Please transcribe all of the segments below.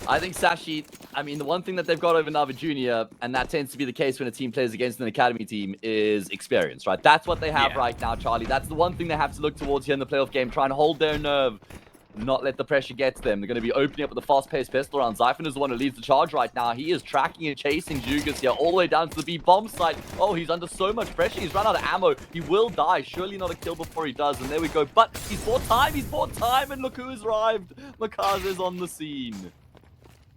I think Sashi, I mean, the one thing that they've got over NAVI Junior, and that tends to be the case when a team plays against an academy team, is experience, right? That's what they have right now, Charlie. That's the one thing they have to look towards here in the playoff game, trying to hold their nerve, not let the pressure get to them. They're going to be opening up with a fast-paced pistol round. Zyphon is the one who leads the charge right now. He is tracking and chasing Jugas here all the way down to the B bomb site. Oh, he's under so much pressure. He's run out of ammo. He will die. Surely not a kill before he does. And there we go. But he's bought time. He's bought time. And look who has arrived. Makaze is on the scene.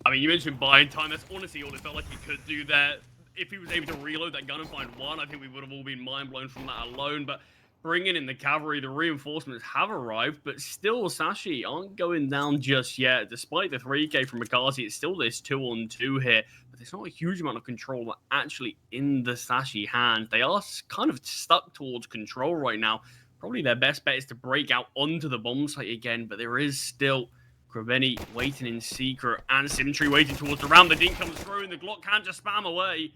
I mean, you mentioned buying time. That's honestly all it felt like he could do there. If he was able to reload that gun and find one, I think we would have all been mind-blown from that alone. But bringing in the cavalry, the reinforcements have arrived, but still Sashi aren't going down just yet. Despite the 3k from Makaze, it's still this 2-on-2 here. But there's not a huge amount of control actually in the Sashi hands. They are kind of stuck towards control right now. Probably their best bet is to break out onto the bomb site again, but there is still Krebeni waiting in secret, and Symmetry waiting towards the round. The dink comes through, and the Glock can't just spam away.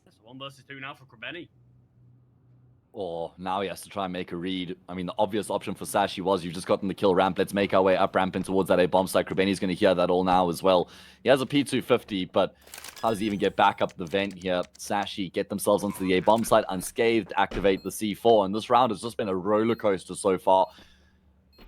That's 1 versus 2 now for Krebeni. Or now he has to try and make a read. I mean, the obvious option for Sashi was, you've just gotten the kill ramp. Let's make our way up ramping towards that A bomb site. Krebeni's going to hear that all now as well. He has a P250, but how does he even get back up the vent here? Sashi get themselves onto the A bomb site unscathed, activate the C4, and this round has just been a roller coaster so far.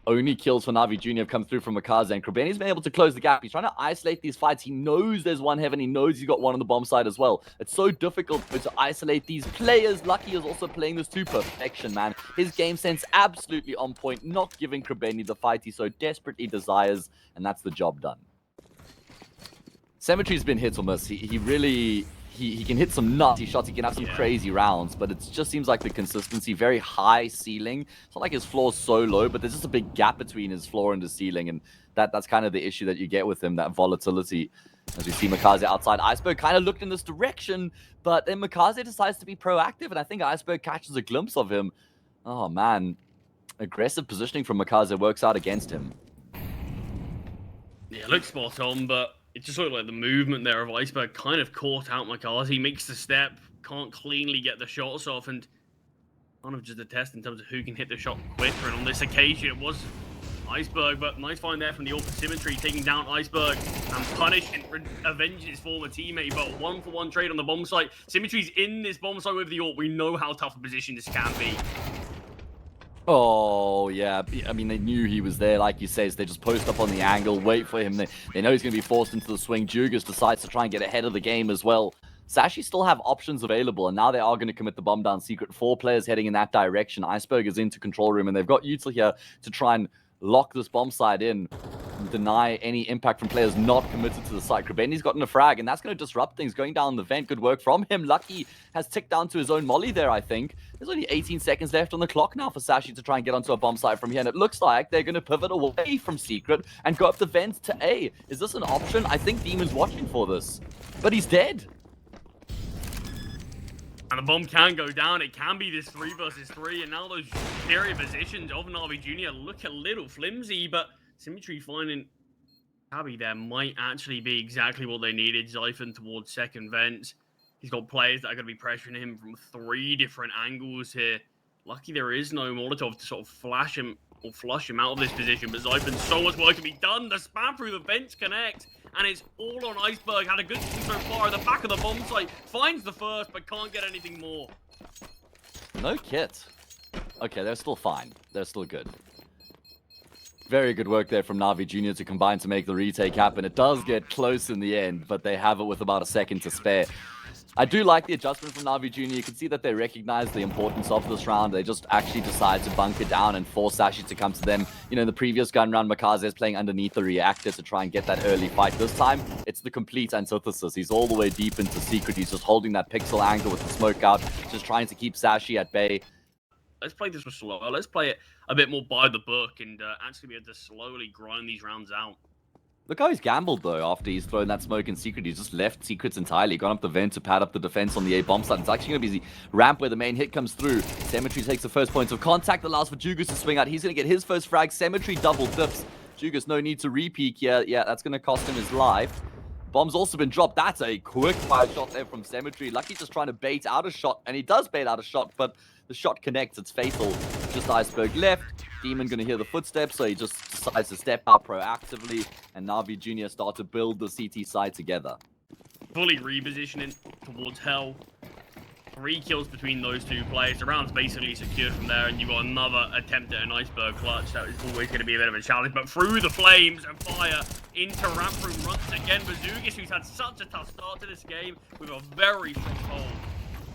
Only kills for NAVI Junior have come through from Makaze, and Krebeni's been able to close the gap. He's trying to isolate these fights. He knows there's one heaven. He knows he's got one on the bomb side as well. It's so difficult to isolate these players. Lucky is also playing this to perfection, man. His game sense absolutely on point, not giving Krebeni the fight he so desperately desires, and that's the job done. Symmetry's been hit or miss. He really... He can hit some nutty shots, he can have some crazy rounds, but it just seems like the consistency, very high ceiling. It's not like his floor's so low, but there's just a big gap between his floor and his ceiling, and that's kind of the issue that you get with him, that volatility. As we see Makaze outside, Iceberg kind of looked in this direction, but then Makaze decides to be proactive, and I think Iceberg catches a glimpse of him. Oh man, aggressive positioning from Makaze works out against him. Yeah, looks spot on, but it just looked like the movement there of Iceberg kind of caught out Makaze. He makes the step, can't cleanly get the shots off, and kind of just a test in terms of who can hit the shot quicker. And on this occasion, it was Iceberg, but nice find there from the AWP Symmetry, taking down Iceberg and punishing, avenging his former teammate. But 1-for-1 trade on the bomb site. Symmetry's in this bomb site with the AWP. We know how tough a position this can be. Oh, yeah. I mean, they knew he was there, like you say, so they just post up on the angle, wait for him. They know he's going to be forced into the swing. Jugas decides to try and get ahead of the game as well. Sashi still have options available, and now they are going to commit the bomb down secret. 4 players heading in that direction. Iceberg is into control room, and they've got Util here to try and lock this bomb side in and deny any impact from players not committed to the site. Krebeni's gotten a frag, and that's going to disrupt things. Going down the vent, good work from him. Lucky has ticked down to his own molly there, I think. There's only 18 seconds left on the clock now for Sashi to try and get onto a bomb site from here, and it looks like they're going to pivot away from secret and go up the vent to A. Is this an option? I think Demon's watching for this, but he's dead. And the bomb can go down. It can be this 3 versus 3. And now those area positions of NAVI Junior look a little flimsy. But Symmetry finding Cabby there might actually be exactly what they needed. Zyphon towards second vent. He's got players that are going to be pressuring him from 3 different angles here. Lucky there is no Molotov to sort of flash him or flush him out of this position. But Zyphon, so much work to be done. The spam through the vents connect. And it's all on Iceberg. Had a good team so far at the back of the bomb site. Finds the first, but can't get anything more. No kit. Okay, they're still fine. They're still good. Very good work there from NAVI Junior to combine to make the retake happen. It does get close in the end, but they have it with about a second to spare. I do like the adjustment from NAVI Junior. You can see that they recognize the importance of this round. They just actually decide to bunker down and force Sashi to come to them. You know, in the previous gun round, Makaze is playing underneath the reactor to try and get that early fight. This time, it's the complete antithesis. He's all the way deep into secret. He's just holding that pixel angle with the smoke out, just trying to keep Sashi at bay. Let's play this with slow. Let's play it a bit more by the book and actually be able to slowly grind these rounds out. Look how he's gambled, though, after he's thrown that smoke in secret. He's just left secrets entirely, gone up the vent to pad up the defense on the A bomb site. It's actually going to be the ramp where the main hit comes through. Symmetry takes the first point of contact, allows for Jugas to swing out. He's going to get his first frag. Symmetry double dips. Jugas, no need to re-peek here. Yeah, that's going to cost him his life. Bomb's also been dropped. That's a quick fire shot there from Symmetry. Lucky just trying to bait out a shot, and he does bait out a shot, but the shot connects. It's fatal. Just Iceberg left. Demon going to hear the footsteps, so he just decides to step out proactively, and NAVI Junior start to build the CT side together. Fully repositioning towards Hell. 3 kills between those two players. The round's basically secured from there, and you've got another attempt at an iceberg clutch. That is always going to be a bit of a challenge, but through the flames and fire into ramp room runs again. Bazookas, who's had such a tough start to this game with a very strong hold.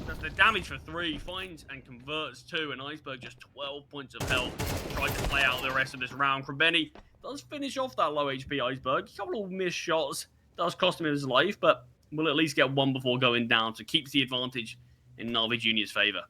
Does the damage for 3, finds and converts 2, and Iceberg just 12 points of health. Tries to play out the rest of this round. Krabeni does finish off that low HP Iceberg. A couple of missed shots does cost him his life, but will at least get 1 before going down, so keeps the advantage in NAVI Junior's favor.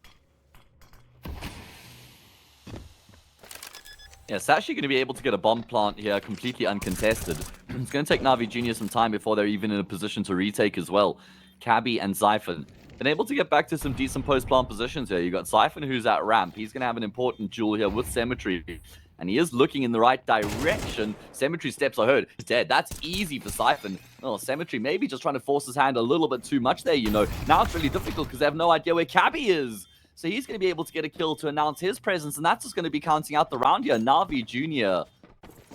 Yeah, Sashi going to be able to get a bomb plant here completely uncontested. It's going to take NAVI Junior some time before they're even in a position to retake as well. Cabby and Zyphon been able to get back to some decent post-plant positions here. You got Zyphon who's at ramp. He's going to have an important duel here with Cemetery. And he is looking in the right direction. Cemetery steps are heard. He's dead. That's easy for Zyphon. Oh, Cemetery maybe just trying to force his hand a little bit too much there, you know. Now it's really difficult because they have no idea where Cabby is. So he's going to be able to get a kill to announce his presence. And that's just going to be counting out the round here. NAVI Junior.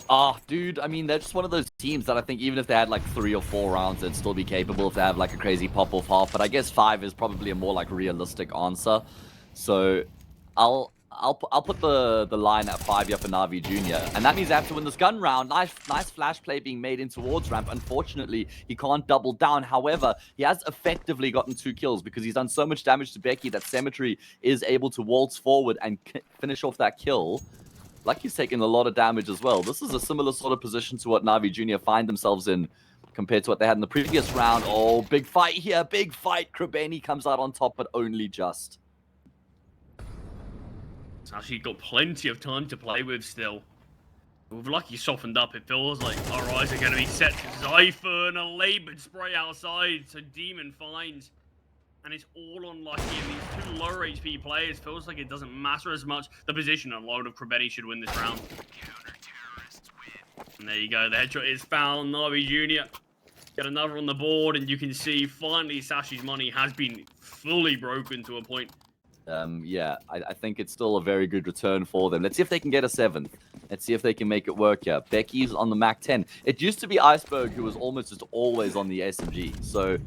Ah, dude, I mean, they're just one of those teams that I think even if they had like 3 or 4 rounds, they'd still be capable if they have like a crazy pop-off half. But I guess 5 is probably a more like realistic answer. So I'll put the line at 5 here for NAVI Junior. And that means they have to win this gun round. Nice flash play being made in towards ramp. Unfortunately, he can't double down. However, he has effectively gotten 2 kills because he's done so much damage to Becky that Cemetery is able to waltz forward and finish off that kill. Lucky's taken a lot of damage as well. This is a similar sort of position to what NAVI Junior find themselves in compared to what they had in the previous round. Oh, big fight here. Big fight. Krabeni comes out on top, but only just. It's actually got plenty of time to play with still. With Lucky softened up, it feels like our eyes are going to be set to Zyphon, a labored spray outside, so Demon finds. And it's all on Lucky, and these 2 lower HP players feels like it doesn't matter as much. The position alone of Krabeni should win this round. And there you go, the headshot is found. NAVI Junior get another on the board, and you can see finally Sashi's money has been fully broken to a point. Yeah, I think it's still a very good return for them. Let's see if they can get a 7th. Let's see if they can make it work here. Becky's on the Mac 10. It used to be Iceberg who was almost just always on the SMG. So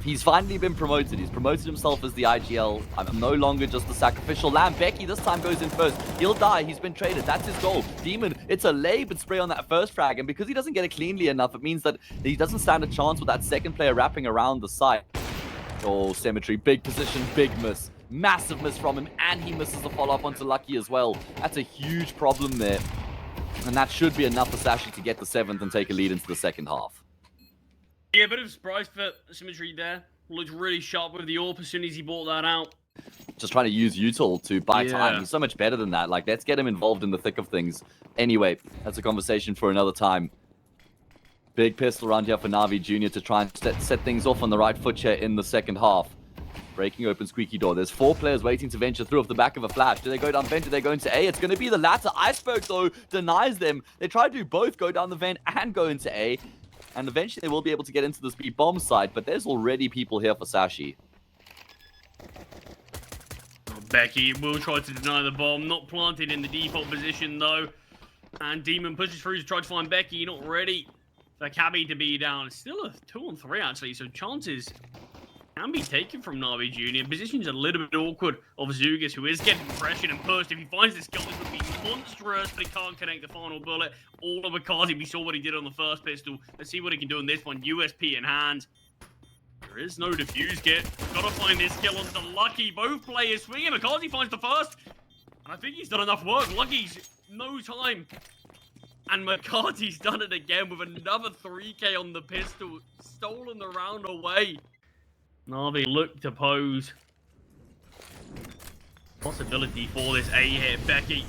he's finally been promoted. He's promoted himself as the IGL. I'm no longer just the sacrificial lamb. Becky this time goes in first. He'll die. He's been traded. That's his goal. Demon, it's a labored spray on that first frag. And because he doesn't get it cleanly enough, it means that he doesn't stand a chance with that second player wrapping around the site. Oh, Cemetery. Big position. Big miss. Massive miss from him. And he misses the follow-up onto Lucky as well. That's a huge problem there. And that should be enough for Sashi to get the 7th and take a lead into the second half. Yeah, a bit of a surprise for Symmetry there. Looked really sharp with the AWP as soon as he brought that out. Just trying to use util to buy time. He's so much better than that. Like, let's get him involved in the thick of things. Anyway, that's a conversation for another time. Big pistol round here for NAVI Junior to try and set things off on the right foot here in the second half. Breaking open squeaky door. There's 4 players waiting to venture through off the back of a flash. Do they go down vent? Do they go into A? It's going to be the latter. Iceberg, though, denies them. They try to do both, go down the vent and go into A. And eventually they will be able to get into this B bomb site, but there's already people here for Sashi. Becky will try to deny the bomb. Not planted in the default position, though. And Demon pushes through to try to find Becky. Not ready for Cabby to be down. It's still a 2-on-3, actually, so chances can be taken from NAVI Junior. Position's a little bit awkward of Zugas, who is getting pressured and pushed. If he finds this kill, this would be monstrous, but he can't connect the final bullet. All of Akazi, we saw what he did on the first pistol. Let's see what he can do on this one. USP in hand. There is no defuse kit. Gotta find this kill onto Lucky. Both players swinging. Akazi finds the first. And I think he's done enough work. Lucky's no time. And McCarthy's done it again with another 3K on the pistol. Stolen the round away. Navi look to pose. Possibility for this A hit. Becky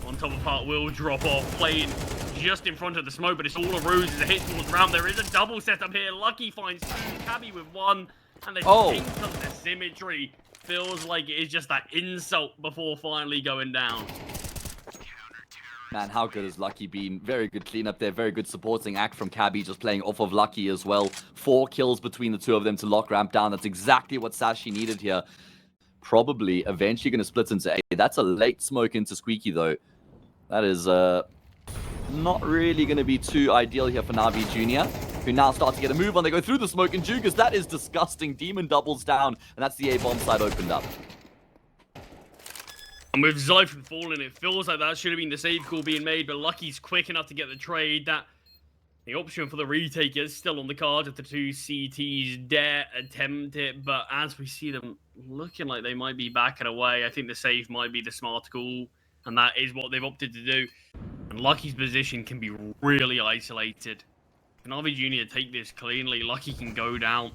on top of part will drop off. Playing just in front of the smoke, but it's all a ruse. There's a hit towards round. There is a double setup here. Lucky finds 2. Cabby with 1. And they think of the Symmetry. Feels like it is just that insult before finally going down. Man, how good has Lucky been? Very good cleanup there. Very good supporting act from Cabby, just playing off of Lucky as well. 4 kills between the 2 of them to lock ramp down. That's exactly what Sashi needed here. Probably eventually going to split into A. That's a late smoke into Squeaky, though. That is not really going to be too ideal here for NAVI Junior, who now start to get a move on. They go through the smoke, and Jugas, that is disgusting. Demon doubles down, and that's the A bomb side opened up. And with Zyphon falling, it feels like that should have been the save call being made, but Lucky's quick enough to get the trade. That the option for the retake is still on the card if the two CTs dare attempt it, but as we see them looking like they might be backing away, I think the save might be the smart call, and that is what they've opted to do. And Lucky's position can be really isolated. If NAVI Junior take this cleanly, Lucky can go down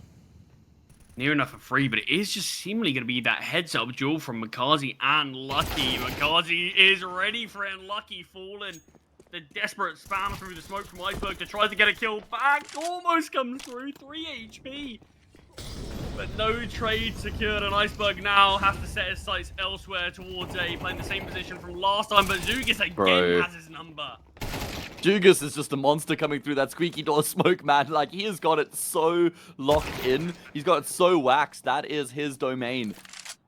near enough for free, but it is just seemingly going to be that heads-up duel from Makazi and Lucky. Makazi is ready for it, and Lucky falling. The desperate spam through the smoke from Iceberg to try to get a kill back. Almost comes through, 3 HP. But no trade secured, and Iceberg now has to set his sights elsewhere towards A, playing the same position from last time, but Zugas again has his number. Jugas is just a monster coming through that squeaky door smoke, man. Like, he has got it so locked in. He's got it so waxed. That is his domain.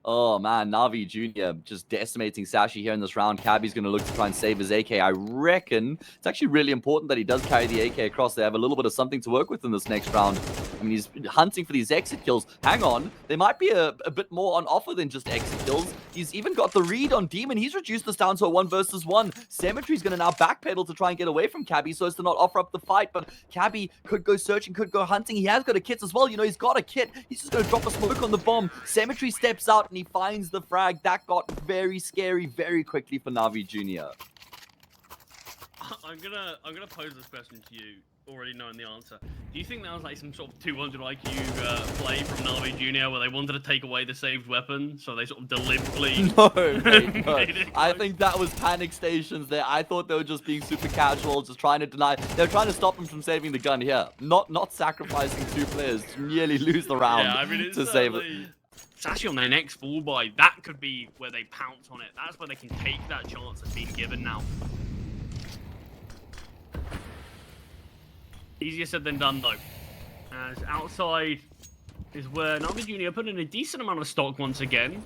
Oh, man. NAVI Junior just decimating Sashi here in this round. Cabby's going to look to try and save his AK. I reckon it's actually really important that he does carry the AK across. They have a little bit of something to work with in this next round. I mean, he's hunting for these exit kills. Hang on. There might be a bit more on offer than just exit kills. He's even got the read on Demon. He's reduced this down to a 1 versus 1. Symmetry's going to now backpedal to try and get away from Cabby so as to not offer up the fight. But Cabby could go searching, could go hunting. He has got a kit as well. You know, he's got a kit. He's just going to drop a smoke on the bomb. Symmetry steps out and he finds the frag. That got very scary very quickly for NAVI Junior. I'm gonna pose this question to you, already knowing the answer. Do you think that was like some sort of 200 IQ play from NAVI Junior where they wanted to take away the saved weapon, so they sort of deliberately... No, mate, no. I think that was panic stations there. I thought they were just being super casual, just trying to deny. They were trying to stop them from saving the gun here, not sacrificing 2 players to nearly lose the round. Yeah, I mean, it's to save it. Sashi on their next full buy, that could be where they pounce on it. That's where they can take that chance that's been given now. Easier said than done, though. As outside is where NAVI Junior put in a decent amount of stock once again.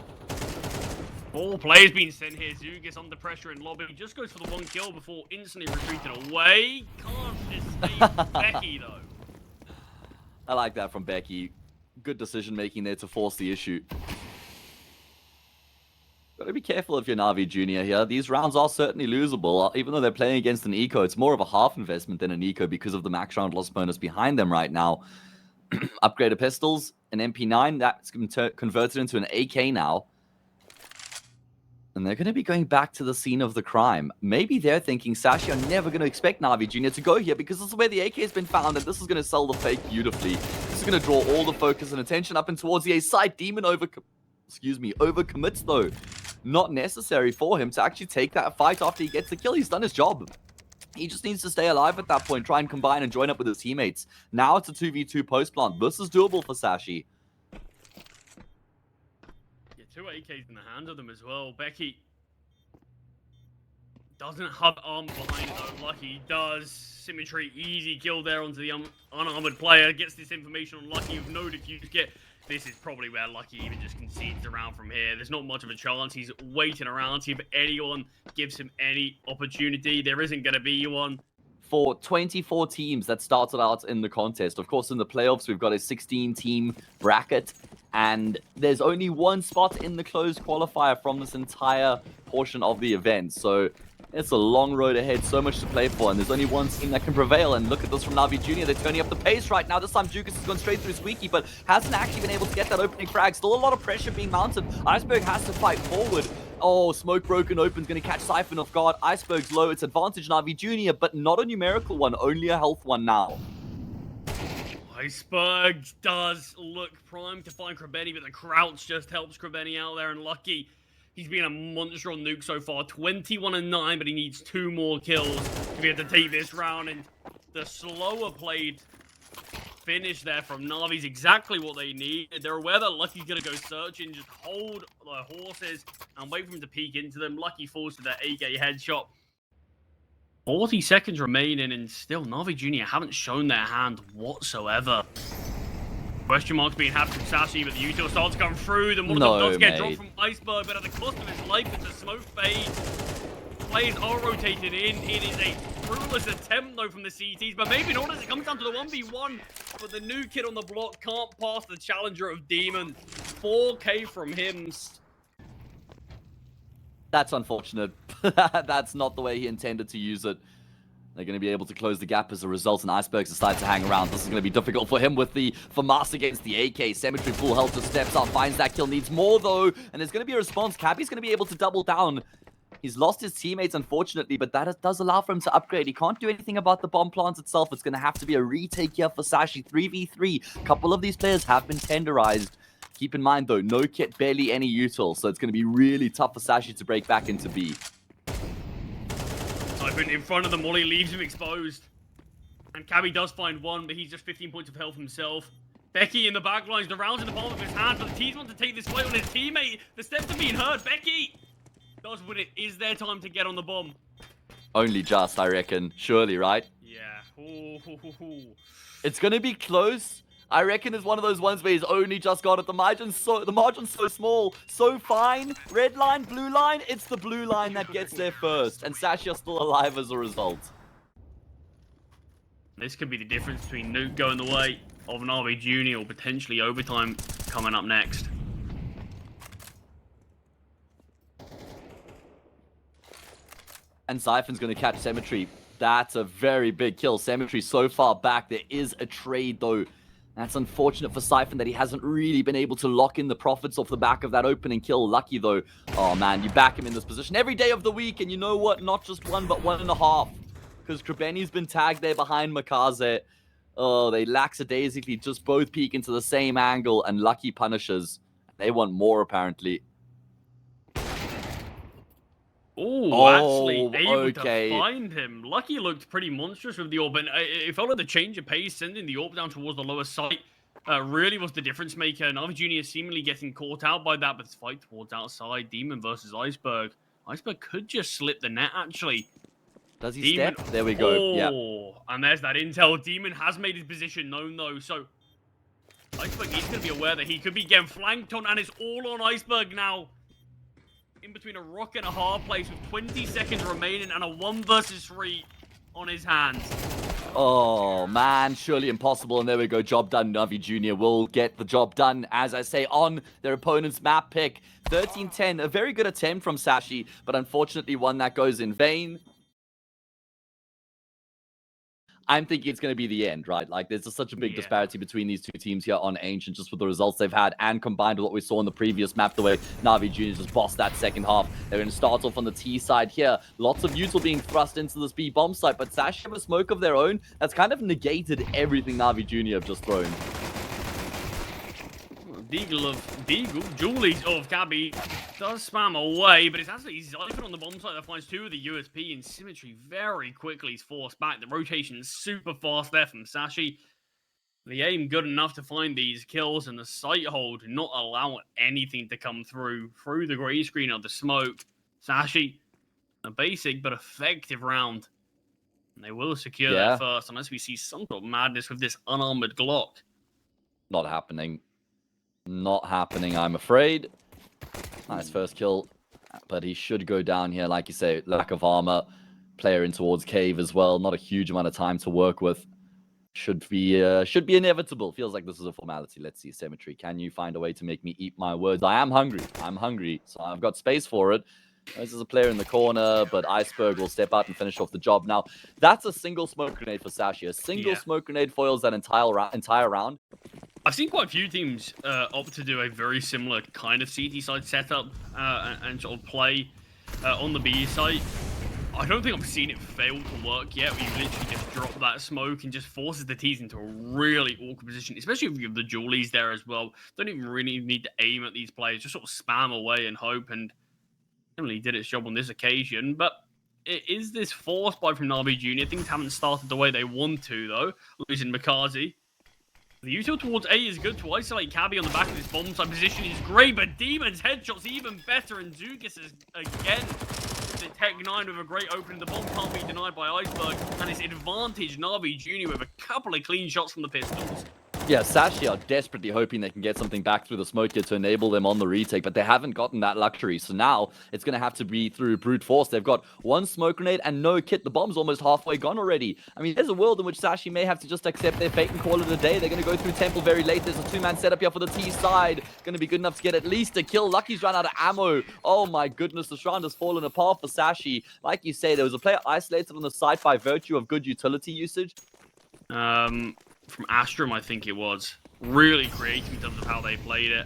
4 players being sent here. Zugas under pressure in lobby. He just goes for the 1 kill before instantly retreating away. Can't escape Becky, though. I like that from Becky. Good decision making there to force the issue. Gotta be careful if you're NAVI Junior here. These rounds are certainly losable. Even though they're playing against an eco, it's more of a half investment than an eco because of the max round loss bonus behind them right now. Upgraded pistols, an MP9, that's converted into an AK now. And they're going to be going back to the scene of the crime. Maybe they're thinking Sashi are never going to expect NAVI Junior to go here because this is where the AK has been found and this is going to sell the fake beautifully. This is going to draw all the focus and attention up and towards the A side. Demon overcommits though. Not necessary for him to actually take that fight after he gets the kill. He's done his job. He just needs to stay alive at that point, try and combine and join up with his teammates. Now it's a 2v2 post plant. This is doable for Sashi. 2 AKs in the hands of them as well. Becky doesn't have arm behind though. Lucky does. Symmetry, easy kill there onto the unarmored player. Gets this information on Lucky with no defuse kit. This is probably where Lucky even just concedes around from here. There's not much of a chance. He's waiting around to see if anyone gives him any opportunity. There isn't going to be one. For 24 teams that started out in the contest. Of course, in the playoffs, we've got a 16-team bracket, and there's only 1 spot in the closed qualifier from this entire portion of the event. So it's a long road ahead, so much to play for, and there's only 1 team that can prevail. And look at this from NAVI Junior. They're turning up the pace right now. This time, Jukas has gone straight through Squeaky, but hasn't actually been able to get that opening frag. Still a lot of pressure being mounted. Iceberg has to fight forward. Oh, smoke broken open, going to catch Siphon off guard. Iceberg's low. It's advantage NAVI Junior, but not a numerical one, only a health one now. Iceberg does look primed to find Krabeni, but the crouch just helps Krabeni out there, and Lucky, he's been a monster on Nuke so far. 21-9, but he needs 2 more kills to be able to take this round, and the slower played finish there from Navi's exactly what they need. They're aware that Lucky's going to go searching, just hold the horses and wait for him to peek into them. Lucky falls to that AK headshot. 40 seconds remaining, and still NAVI Junior haven't shown their hand whatsoever. Question marks being had from Sashi, but the util starts to come through. The Molotov does get dropped from Iceberg, but at the cost of his life, it's a smoke fade. players are rotated in. It is a fruitless attempt, though, from the CTs, but maybe not as it comes down to the 1v1. But the new kid on the block can't pass the challenger of Demon. 4K from him. That's unfortunate. That's not the way he intended to use it. They're going to be able to close the gap as a result, and Icebergs decide to hang around. This is going to be difficult for him with the FAMAS against the AK. Cemetery full health just steps up, finds that kill, needs more though, and there's going to be a response. Cabby's going to be able to double down. He's lost his teammates, unfortunately, but that does allow for him to upgrade. He can't do anything about the bomb plant itself. It's going to have to be a retake here for Sashi. 3v3. A couple of these players have been tenderized. Keep in mind, though, no kit, barely any util, so it's going to be really tough for Sashi to break back into B. Siphon in front of the molly leaves him exposed. And Cabby does find one, but he's just 15 points of health himself. Becky in the back lines, the rounds in the palm of his hand, but the T's want to take this fight on his teammate. The steps are being heard. Becky does win it. Is there time to get on the bomb? Only just, I reckon. Surely, right? Yeah. It's going to be close. I reckon it's one of those ones where he's only just got it. The margin's so small, so fine. Red line, blue line. It's the blue line that gets there first. And Sashi are still alive as a result. This could be the difference between Nuke going the way of NAVI Junior or potentially overtime coming up next. And Siphon's going to catch Cemetery. That's a very big kill. Cemetery so far back. There is a trade, though. That's unfortunate for Siphon that he hasn't really been able to lock in the profits off the back of that opening kill. Lucky, though. Oh, man, you back him in this position every day of the week. And you know what? Not just one, but 1.5. Because Krabeni's been tagged there behind Makaze. Oh, they lackadaisically just both peek into the same angle. And Lucky punishes. They want more, apparently. Oh, actually able to find him. Lucky looked pretty monstrous with the orb, and it felt like the change of pace, sending the orb down towards the lower site, really was the difference maker. NAVI Junior seemingly getting caught out by that, but this fight towards outside, Demon versus Iceberg. Iceberg could just slip the net, actually. Does he step? There we go. Oh, yeah. And there's that intel. Demon has made his position known, though, so Iceberg is going to be aware that he could be getting flanked on, and it's all on Iceberg now. In between a rock and a hard place with 20 seconds remaining and a 1 versus 3 on his hands. Oh, man, surely impossible. And there we go, job done. NAVI Junior will get the job done, as I say, on their opponent's map pick. 13-10, a very good attempt from Sashi, but unfortunately one that goes in vain. I'm thinking it's going to be the end, right? Like, there's just such a big disparity between these two teams here on Ancient, just with the results they've had, and combined with what we saw in the previous map, the way NAVI Junior just bossed that second half. They're going to start off on the T side here. Lots of util being thrust into this B bomb site, but Sashi have a smoke of their own that's kind of negated everything NAVI Junior have just thrown. Julies of Cabby does spam away, but it's actually Zyphon on the bomb site that finds 2 of the USP, and Symmetry very quickly is forced back. The rotation is super fast there from Sashi. The aim good enough to find these kills, and the sight hold not allow anything to come through the grey screen of the smoke. Sashi, a basic but effective round. And they will secure that first, unless we see some sort of madness with this unarmored Glock. Not happening. Not happening, I'm afraid. Nice first kill, but he should go down here, like you say. Lack of armor, player in towards cave as well. Not a huge amount of time to work with. Should be inevitable. Feels like this is a formality. Let's see, Cemetery. Can you find a way to make me eat my words? I am hungry. I'm hungry, so I've got space for it. This is a player in the corner, but Iceberg will step out and finish off the job. Now, that's a single smoke grenade for Sashi. A single smoke grenade foils that entire round. I've seen quite a few teams opt to do a very similar kind of CT side setup and sort of play on the B side. I don't think I've seen it fail to work yet, where you literally just drop that smoke and just forces the T's into a really awkward position, especially if you have the Julies there as well. Don't even really need to aim at these players, just sort of spam away and hope, and Emily did its job on this occasion. But is this forced by from NAVI Junior? Things haven't started the way they want to, though, losing Makazi. The util towards A is good to isolate Cabby on the back of this bomb side position. Is great, but Demon's headshot's even better, and Zugas is again the Tech 9 with a great opening. The bomb can't be denied by Iceberg, and it's advantage NAVI Junior with a couple of clean shots from the pistols. Yeah, Sashi are desperately hoping they can get something back through the smoke here to enable them on the retake, but they haven't gotten that luxury. So now it's going to have to be through brute force. They've got one smoke grenade and no kit. The bomb's almost halfway gone already. I mean, there's a world in which Sashi may have to just accept their fate and call it a day. They're going to go through Temple very late. There's a two-man setup here for the T side. Going to be good enough to get at least a kill. Lucky's run out of ammo. Oh my goodness, the Shrine has fallen apart for Sashi. Like you say, there was a player isolated on the site by virtue of good utility usage. From Astrum, I think it was. Really creative in terms of how they played it.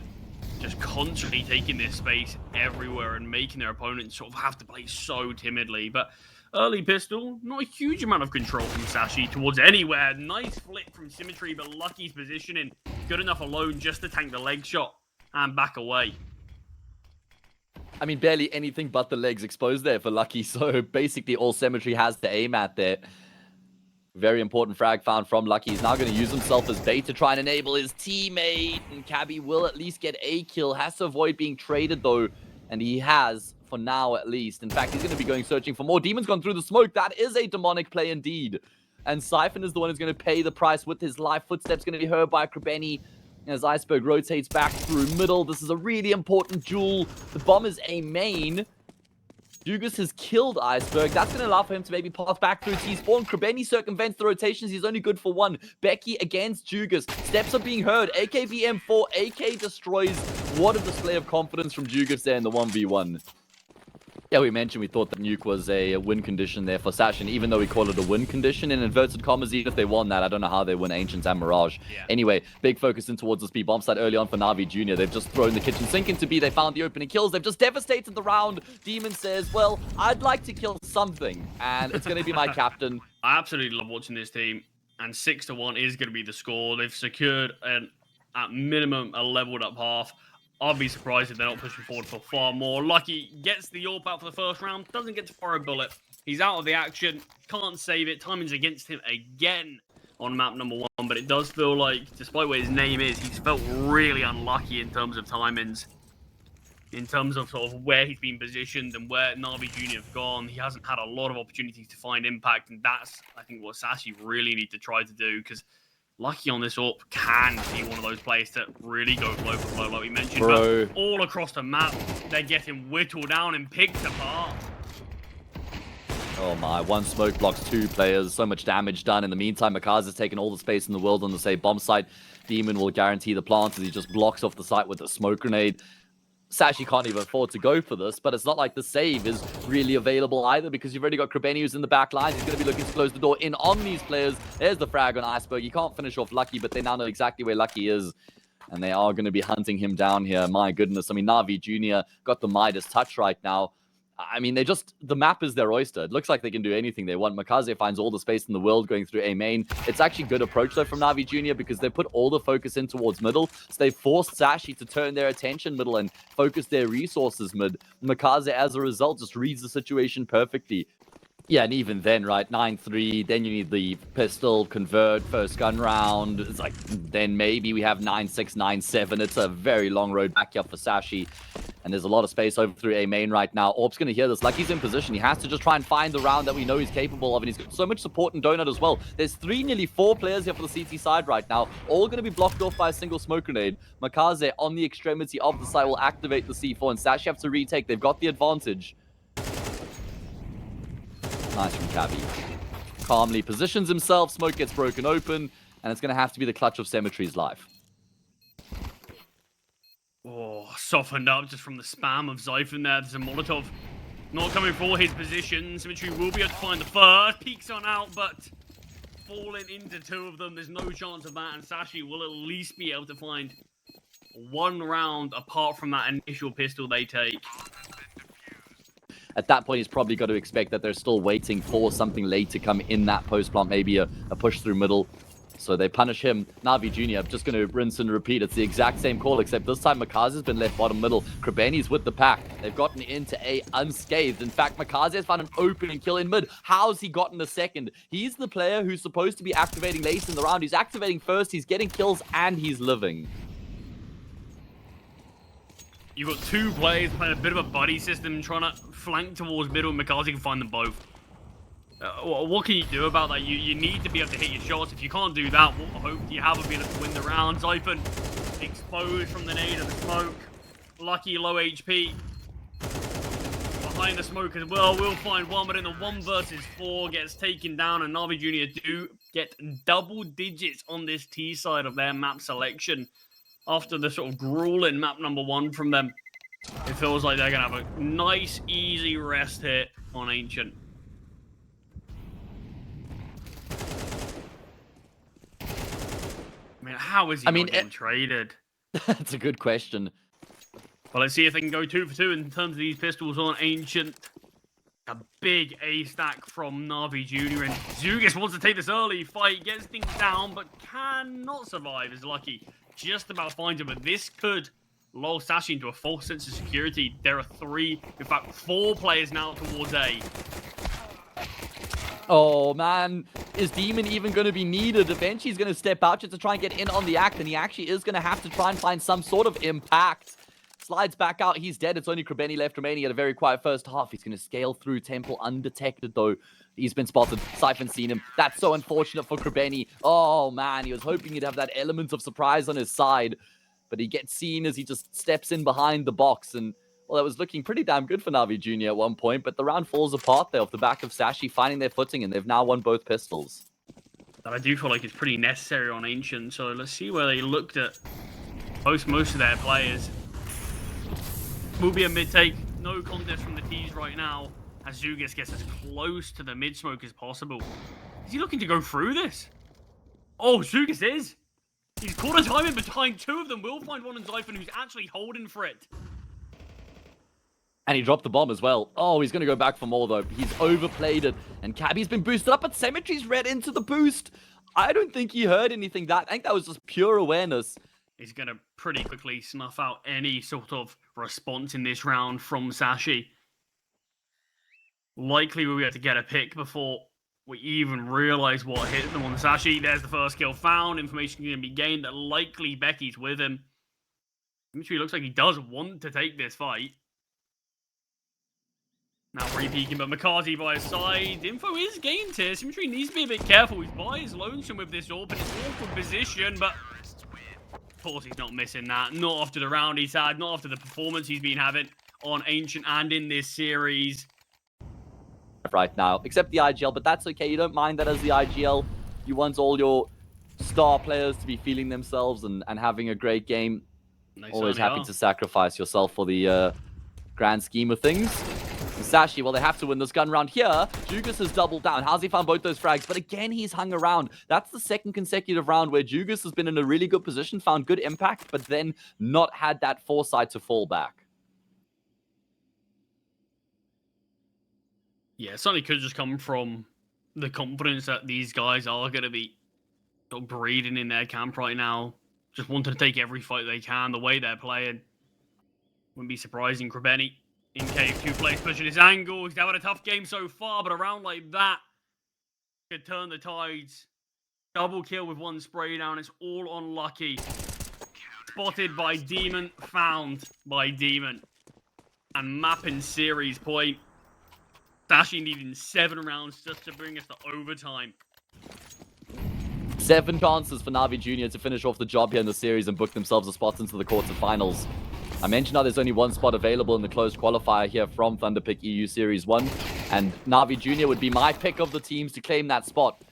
Just constantly taking their space everywhere and making their opponents sort of have to play so timidly. But early pistol, not a huge amount of control from Sashi towards anywhere. Nice flick from Symmetry, but Lucky's positioning good enough alone just to tank the leg shot and back away. I mean, barely anything but the legs exposed there for Lucky. So basically all Symmetry has to aim at there. Very important frag found from Lucky. He's now going to use himself as bait to try and enable his teammate. And Cabby will at least get a kill. Has to avoid being traded, though. And he has, for now at least. In fact, he's going to be going searching for more. Demon's gone through the smoke. That is a demonic play indeed. And Siphon is the one who's going to pay the price with his life. Footsteps going to be heard by Krabeni as Iceberg rotates back through middle. This is a really important duel. The bomb is a main. Jugas has killed Iceberg. That's going to allow for him to maybe pass back through T-Spawn. Krabeni circumvents the rotations. He's only good for one. Becky against Jugas. Steps are being heard. AKBM4. AK destroys. What a display of confidence from Jugas there in the 1v1. Yeah, we mentioned we thought that nuke was a win condition there for Sash, and even though we call it a win condition in inverted commas, even if they won that, I don't know how they win Ancients and Mirage. Yeah. Anyway, big focus in towards this B bomb site early on for NAVI Junior. They've just thrown the kitchen sink into B. They found the opening kills. They've just devastated the round. Demon says, well, I'd like to kill something, and it's going to be my captain. I absolutely love watching this team, and 6-1 is going to be the score. They've secured, at minimum, a leveled up half. I'll be surprised if they're not pushing forward for far more. Lucky gets the AWP out for the first round, doesn't get to fire a bullet. He's out of the action, can't save it. Timing's against him again on map number 1, but it does feel like, despite what his name is, he's felt really unlucky in terms of timings. In terms of sort of where he's been positioned and where NAVI Junior have gone, he hasn't had a lot of opportunities to find impact, and that's, I think, what Sashi really need to try to do, because Lucky on this AWP can be one of those players that really go blow for blow, like we mentioned. Bro. But all across the map, they're getting whittled down and picked apart. Oh my, one smoke blocks 2 players, so much damage done. In the meantime, Makaza has taken all the space in the world on the same bomb site. Demon will guarantee the plant as he just blocks off the site with a smoke grenade. Sashi can't even afford to go for this, but it's not like the save is really available either, because you've already got Krabeni who's in the back line. He's going to be looking to close the door in on these players. There's the frag on Iceberg. You can't finish off Lucky, but they now know exactly where Lucky is, and they are going to be hunting him down here. My goodness. I mean, NAVI Junior got the Midas touch right now. I mean, the map is their oyster. It looks like they can do anything they want. Makaze finds all the space in the world going through A main. It's actually good approach, though, from NAVI Junior, because they put all the focus in towards middle. So they forced Sashi to turn their attention middle and focus their resources mid. Makaze, as a result, just reads the situation perfectly. Yeah, and even then, right, 9-3, then you need the pistol, convert, first gun round. It's like, then maybe we have 9-6, 9-7. It's a very long road back here for Sashi. And there's a lot of space over through A main right now. Orp's going to hear this. Lucky's in position. He has to just try and find the round that we know he's capable of. And he's got so much support in Donut as well. There's 3, nearly 4 players here for the CT side right now. All going to be blocked off by a single smoke grenade. Makaze on the extremity of the site will activate the C4. And Sashi have to retake. They've got the advantage. Nice from Cabby. Calmly positions himself. Smoke gets broken open. And it's going to have to be the clutch of Symmetry's life. Oh, softened up just from the spam of Zyphon there. There's a Molotov not coming for his position. Symmetry will be able to find the first. Peeks on out, but falling into 2 of them. There's no chance of that. And Sashi will at least be able to find 1 round apart from that initial pistol they take. At that point, he's probably got to expect that they're still waiting for something late to come in that post plant, maybe a push through middle. So they punish him. NAVI Junior just going to rinse and repeat. It's the exact same call, except this time Makaze's been left bottom middle. Krabeni's with the pack. They've gotten into A unscathed. In fact, Makaze has found an opening kill in mid. How's he gotten a second? He's the player who's supposed to be activating late in the round. He's activating first, he's getting kills, and he's living. You've got 2 players playing a bit of a buddy system, trying to flank towards middle, and Makaze can find them both. What can you do about that? You need to be able to hit your shots. If you can't do that, what hope do you have of being able to win the round? Zyphon exposed from the nade of the smoke. Lucky low HP. Behind the smoke as well. We'll find one, but in the 1 versus 4 gets taken down, and NAVI Junior do get double digits on this T side of their map selection. After the sort of grueling map number 1 from them, it feels like they're going to have a nice, easy rest hit on Ancient. I mean, how is he not getting traded? That's a good question. Well, let's see if they can go 2 for 2 in terms of these pistols on Ancient. A big A stack from NAVI Junior, and Zugis wants to take this early fight, gets things down, but cannot survive. Is lucky, just about finds him, but this could lull Sashi into a false sense of security. There are 3, in fact 4 players now towards A. Oh, man. Is Demon even going to be needed? Eventually, he's going to step out just to try and get in on the act, and he actually is going to have to try and find some sort of impact. Slides back out. He's dead. It's only Krebeni left remaining at a very quiet first half. He's going to scale through Temple undetected, though. He's been spotted. Siphon's seen him. That's so unfortunate for Krebeni. Oh, man. He was hoping he'd have that element of surprise on his side, but he gets seen as he just steps in behind the box, and well, that was looking pretty damn good for NAVI Junior at one point, but the round falls apart there off the back of Sashi finding their footing, and they've now won both pistols. That I do feel like it's pretty necessary on Ancient, so let's see where they looked at most of their players. Will be a mid-take, no contest from the T's right now, as Zugis gets as close to the mid-smoke as possible. Is he looking to go through this? Oh, Zugis is! He's caught a time in behind 2 of them. We'll find one in Zyphon who's actually holding for it. And he dropped the bomb as well. Oh, he's going to go back for more, though. He's overplayed it. And Cabby's been boosted up, but Symmetry's read into the boost. I don't think he heard anything. I think that was just pure awareness. He's going to pretty quickly snuff out any sort of response in this round from Sashi. Likely we'll be able to get a pick before we even realize what hit them on Sashi. There's the first kill found. Information going to be gained that likely Becky's with him. Symmetry looks like he does want to take this fight. Now re-peeking, but McCarthy by his side. Info is gained here. Symmetry needs to be a bit careful. He's by his lonesome with this AWP in his awkward position, but of course he's not missing that. Not after the round he's had, not after the performance he's been having on Ancient and in this series. Right now, except the IGL, but that's okay. You don't mind that as the IGL. You want all your star players to be feeling themselves and having a great game. Always happy to sacrifice yourself for the grand scheme of things. Sashi, well, they have to win this gun round here. Jugas has doubled down. How's he found both those frags? But again, he's hung around. That's the second consecutive round where Jugas has been in a really good position, found good impact, but then not had that foresight to fall back. Yeah, it certainly could just come from the confidence that these guys are going to be breeding in their camp right now. Just wanting to take every fight they can, the way they're playing. Wouldn't be surprising. Krebeni in cave 2 plays, pushing his angle. He's having a tough game so far, but a round like that could turn the tides. Double kill with 1 spray down. It's all unlucky. Spotted by Demon, found by Demon. And mapping series point. Sashi needing 7 rounds just to bring us to overtime. 7 chances for NAVI Junior to finish off the job here in the series and book themselves a spot into the quarterfinals. I mentioned how there's only 1 spot available in the closed qualifier here from Thunderpick EU Series 1, and NAVI Junior would be my pick of the teams to claim that spot.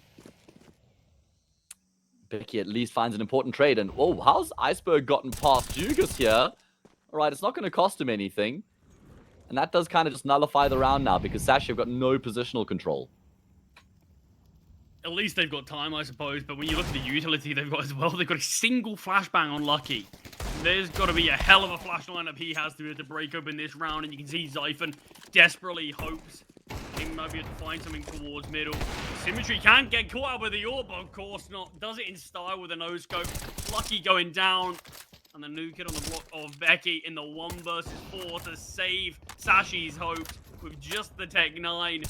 Becky at least finds an important trade, and oh, how's Iceberg gotten past Jugas here? All right, it's not going to cost him anything, and that does kind of just nullify the round now because Sashi have got no positional control. At least they've got time, I suppose, but when you look at the utility they've got as well, they've got a single flashbang on Lucky. There's got to be a hell of a flash lineup he has to break open this round, and you can see Zyphon desperately hopes he might be able to find something towards middle. Symmetry can't get caught up with the AWP, but of course not. Does it in style with a no-scope. Lucky going down, and the new kid on the block of Becky in the 1 versus 4 to save Sashi's hopes with just the Tech 9.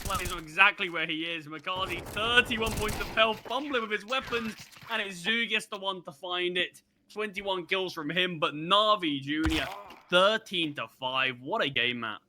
Plays on exactly where he is. McCarthy, 31 points of health, fumbling with his weapons, and it's Zugis the one to find it. 21 kills from him, but NAVI Junior, 13-5. What a game, Matt.